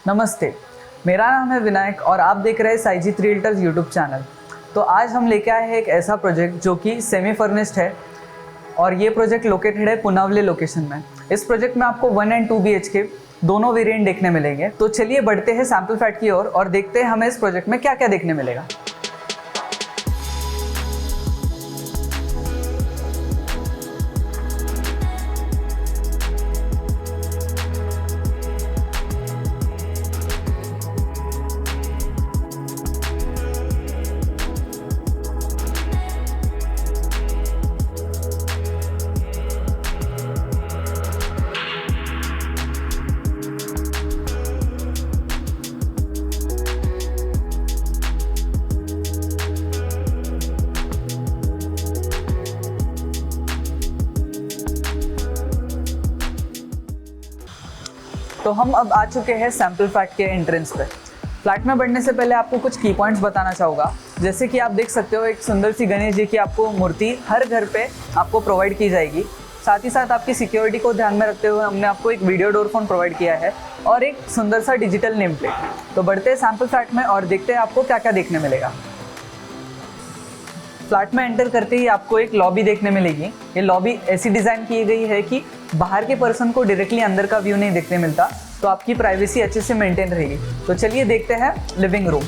नमस्ते, मेरा नाम है विनायक और आप देख रहे हैं साईजीत रियल्टर्स यूट्यूब चैनल। तो आज हम लेके आए हैं एक ऐसा प्रोजेक्ट जो कि सेमी फर्निश्ड है और ये प्रोजेक्ट लोकेटेड है पुनावले लोकेशन में। इस प्रोजेक्ट में आपको 1 and 2 BHK दोनों वेरिएंट देखने मिलेंगे। तो चलिए बढ़ते हैं सैंपल फ्लैट की ओर और देखते हैं हमें इस प्रोजेक्ट में क्या क्या देखने मिलेगा। तो हम अब आ चुके हैं सैंपल फ्लैट के एंट्रेंस पे। फ्लैट में बढ़ने से पहले आपको कुछ की पॉइंट्स बताना चाहूँगा। जैसे कि आप देख सकते हो एक सुंदर सी गणेश जी की आपको मूर्ति हर घर पे आपको प्रोवाइड की जाएगी। साथ ही साथ आपकी सिक्योरिटी को ध्यान में रखते हुए हमने आपको एक वीडियो डोर फोन प्रोवाइड किया है और एक सुंदर सा डिजिटल नेम प्लेट। तो बढ़ते हैं सैंपल फ्लैट में और देखते हैं आपको क्या क्या देखने मिलेगा। फ्लैट में एंटर करते ही आपको एक लॉबी देखने मिलेगी। ये लॉबी ऐसी डिज़ाइन की गई है कि बाहर के पर्सन को डायरेक्टली अंदर का व्यू नहीं देखने मिलता, तो आपकी प्राइवेसी अच्छे से मेंटेन रहेगी। तो चलिए देखते हैं लिविंग रूम।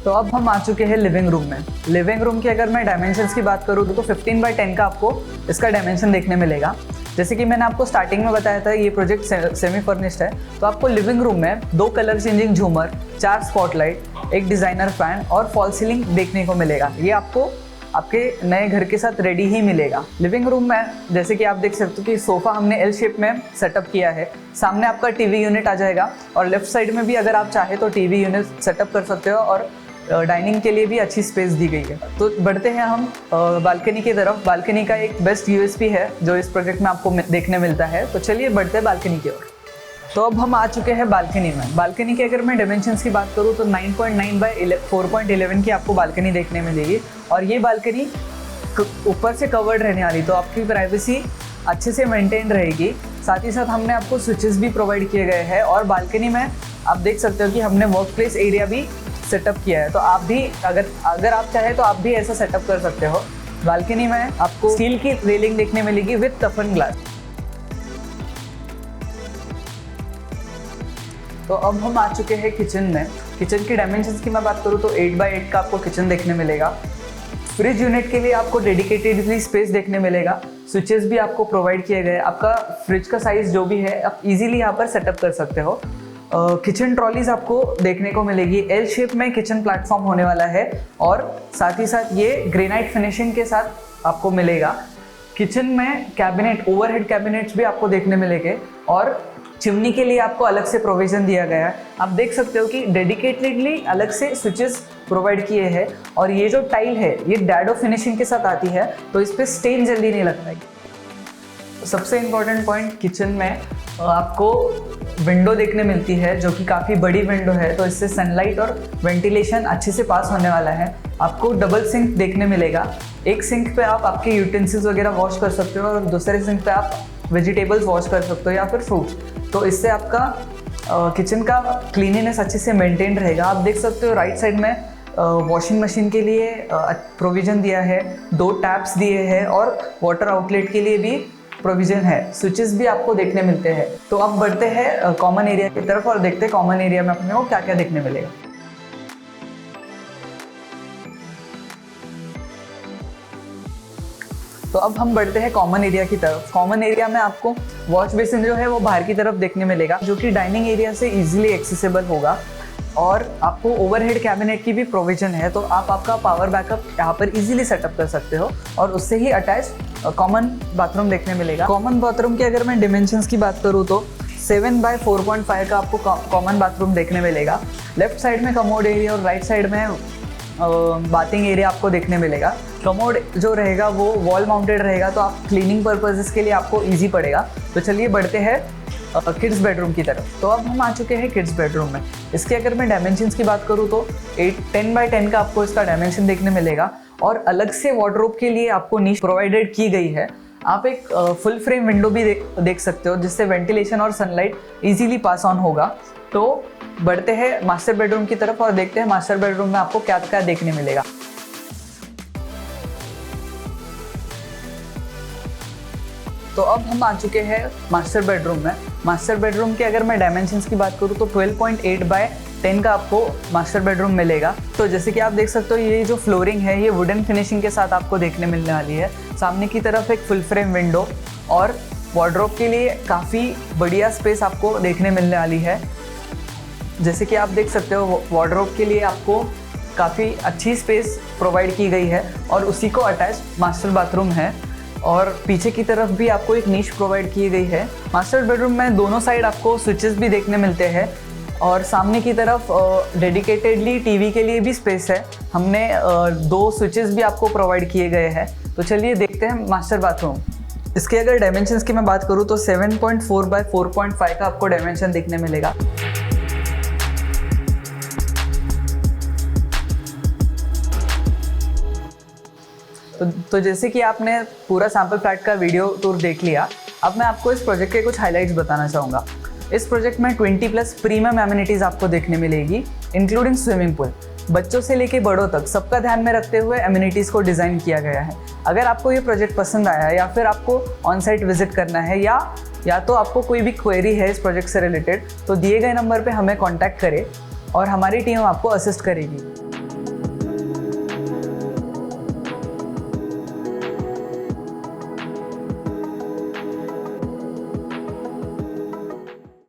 तो अब हम आ चुके हैं लिविंग रूम में। लिविंग रूम की अगर मैं डायमेंशंस की बात करूँ तो 15 by 10 का आपको इसका डायमेंशन देखने मिलेगा। जैसे कि मैंने आपको स्टार्टिंग में बताया था ये प्रोजेक्ट सेमी फर्निश्ड है, तो आपको लिविंग रूम में 2 कलर चेंजिंग झूमर, 4 स्पॉटलाइट, एक डिज़ाइनर फैन और फॉल सीलिंग देखने को मिलेगा। ये आपको आपके नए घर के साथ रेडी ही मिलेगा। लिविंग रूम में जैसे कि आप देख सकते हो कि सोफ़ा हमने एल शेप में सेटअप किया है। सामने आपका टीवी यूनिट आ जाएगा और लेफ्ट साइड में भी अगर आप चाहे तो टीवी यूनिट सेटअप कर सकते हो और डाइनिंग के लिए भी अच्छी स्पेस दी गई है। तो बढ़ते हैं हम बालकनी की तरफ। बालकनी का एक बेस्ट यूएसपी है जो इस प्रोजेक्ट में आपको देखने मिलता है। तो चलिए बढ़ते हैं बालकनी की ओर। तो अब हम आ चुके हैं बालकनी में। बालकनी के अगर मैं डायमेंशंस की बात करूँ तो 9.9 by 4.11 की आपको बालकनी देखने मिलेगी और ये बालकनी ऊपर से कवर्ड रहने वाली, तो आपकी प्राइवेसी अच्छे से मेंटेन रहेगी। साथ ही साथ हमने आपको स्विचेस भी प्रोवाइड किए गए हैं और बालकनी में आप देख सकते हो कि हमने वर्क प्लेस एरिया भी सेटअप किया है। तो आप भी अगर आप चाहे तो आप भी ऐसा सेटअप कर सकते हो। बालकनी में आपको स्टील की रेलिंग देखने मिलेगी विद टफन ग्लास। तो अब हम आ चुके हैं किचन में। किचन की डायमेंशंस की मैं बात करूँ तो 8 by 8 का आपको किचन देखने मिलेगा। फ्रिज यूनिट के लिए आपको डेडिकेटेडली स्पेस देखने मिलेगा। स्विचेस भी आपको प्रोवाइड किए गए। आपका फ्रिज का साइज़ जो भी है आप इजीली यहाँ पर सेटअप कर सकते हो। किचन ट्रॉलीज आपको देखने को मिलेगी। एल शेप में किचन प्लेटफॉर्म होने वाला है और साथ ही साथ ये ग्रेनाइट फिनिशिंग के साथ आपको मिलेगा। किचन में कैबिनेट, ओवरहेड कैबिनेट्स भी आपको देखने मिलेंगे और चिमनी के लिए आपको अलग से प्रोविजन दिया गया है। आप देख सकते हो कि डेडिकेटेडली अलग से स्विचेस प्रोवाइड किए हैं और ये जो टाइल है ये डैडो फिनिशिंग के साथ आती है, तो इस पर स्टेन जल्दी नहीं लगता है। सबसे इम्पोर्टेंट पॉइंट, किचन में आपको विंडो देखने मिलती है जो कि काफ़ी बड़ी विंडो है, तो इससे सनलाइट और वेंटिलेशन अच्छे से पास होने वाला है। आपको डबल सिंक देखने मिलेगा। एक सिंक पे आप आपके यूटेंसिल्स वगैरह वॉश कर सकते हो और दूसरे सिंक पे आप वेजिटेबल्स वॉश कर सकते हो या फिर फ्रूट्स। तो इससे आपका किचन का क्लीनिनेस अच्छे से मेंटेन रहेगा। आप देख सकते हो राइट साइड में वॉशिंग मशीन के लिए प्रोविज़न दिया है, 2 टैप्स दिए हैं और वाटर आउटलेट के लिए भी प्रोविज़न है। स्विचेस भी आपको देखने मिलते हैं। तो अब बढ़ते हैं कॉमन एरिया की तरफ और देखते हैं कॉमन एरिया में अपने को क्या क्या देखने मिलेगा। तो अब हम बढ़ते हैं कॉमन एरिया की तरफ। कॉमन एरिया में आपको वॉश बेसिन जो है वो बाहर की तरफ देखने मिलेगा, जो कि डाइनिंग एरिया से इजीली एक्सेसिबल होगा और आपको ओवरहेड कैबिनेट की भी प्रोविजन है, तो आप आपका पावर बैकअप यहाँ पर इजीली सेटअप कर सकते हो और उससे ही अटैच कॉमन बाथरूम देखने मिलेगा। कॉमन बाथरूम की अगर मैं डिमेंशंस की बात करूँ तो 7 by 4.5 का आपको कॉमन बाथरूम देखने मिलेगा। लेफ्ट साइड में कमोड एरिया और राइट साइड में बाथिंग एरिया आपको देखने मिलेगा। कमोड जो रहेगा वो वॉल माउंटेड रहेगा, तो आप क्लीनिंग पर्पसेस के लिए आपको इजी पड़ेगा। तो चलिए बढ़ते हैं किड्स बेडरूम की तरफ। तो अब हम आ चुके हैं किड्स बेडरूम में। इसके अगर मैं डायमेंशंस की बात करूँ तो 10 by 10 का आपको इसका डायमेंशन देखने मिलेगा और अलग से वार्डरोब के लिए आपको नीश प्रोवाइडेड की गई है। आप एक फुल फ्रेम विंडो भी देख सकते हो जिससे वेंटिलेशन और सनलाइट इजीली पास ऑन होगा। तो बढ़ते हैं मास्टर बेडरूम की तरफ और देखते हैं मास्टर बेडरूम में आपको क्या क्या देखने मिलेगा। तो अब हम आ चुके हैं मास्टर बेडरूम में। मास्टर बेडरूम के अगर मैं डायमेंशंस की बात करूँ तो 12.8 बाय 10 का आपको मास्टर बेडरूम मिलेगा। तो जैसे कि आप देख सकते हो ये जो फ्लोरिंग है ये वुडन फिनिशिंग के साथ आपको देखने मिलने वाली है। सामने की तरफ एक फुल फ्रेम विंडो और वार्डरोब के लिए काफ़ी बढ़िया स्पेस आपको देखने मिलने वाली है। जैसे कि आप देख सकते हो वार्डरोब के लिए आपको काफ़ी अच्छी स्पेस प्रोवाइड की गई है और उसी को अटैच मास्टर बाथरूम है और पीछे की तरफ भी आपको एक नीश प्रोवाइड की गई है। मास्टर बेडरूम में दोनों साइड आपको स्विचेस भी देखने मिलते हैं और सामने की तरफ डेडिकेटेडली टीवी के लिए भी स्पेस है। हमने 2 स्विचेस भी आपको प्रोवाइड किए गए हैं। तो चलिए देखते हैं मास्टर बाथरूम। इसके अगर डायमेंशंस की मैं बात करूँ तो 7.4 बाय 4.5 का आपको डायमेंशन देखने मिलेगा। तो जैसे कि आपने पूरा सैंपल फ्लैट का वीडियो टूर देख लिया, अब मैं आपको इस प्रोजेक्ट के कुछ हाइलाइट्स बताना चाहूँगा। इस प्रोजेक्ट में 20+ प्रीमियम एमिनिटीज़ आपको देखने मिलेगी, इंक्लूडिंग स्विमिंग पूल। बच्चों से लेके बड़ों तक सबका ध्यान में रखते हुए एमिनिटीज़ को डिज़ाइन किया गया है। अगर आपको ये प्रोजेक्ट पसंद आया या फिर आपको ऑन साइट विजिट करना है या तो आपको कोई भी क्वेरी है इस प्रोजेक्ट से रिलेटेड, तो दिए गए नंबर पर हमें कॉन्टैक्ट करें और हमारी टीम आपको असिस्ट करेगी।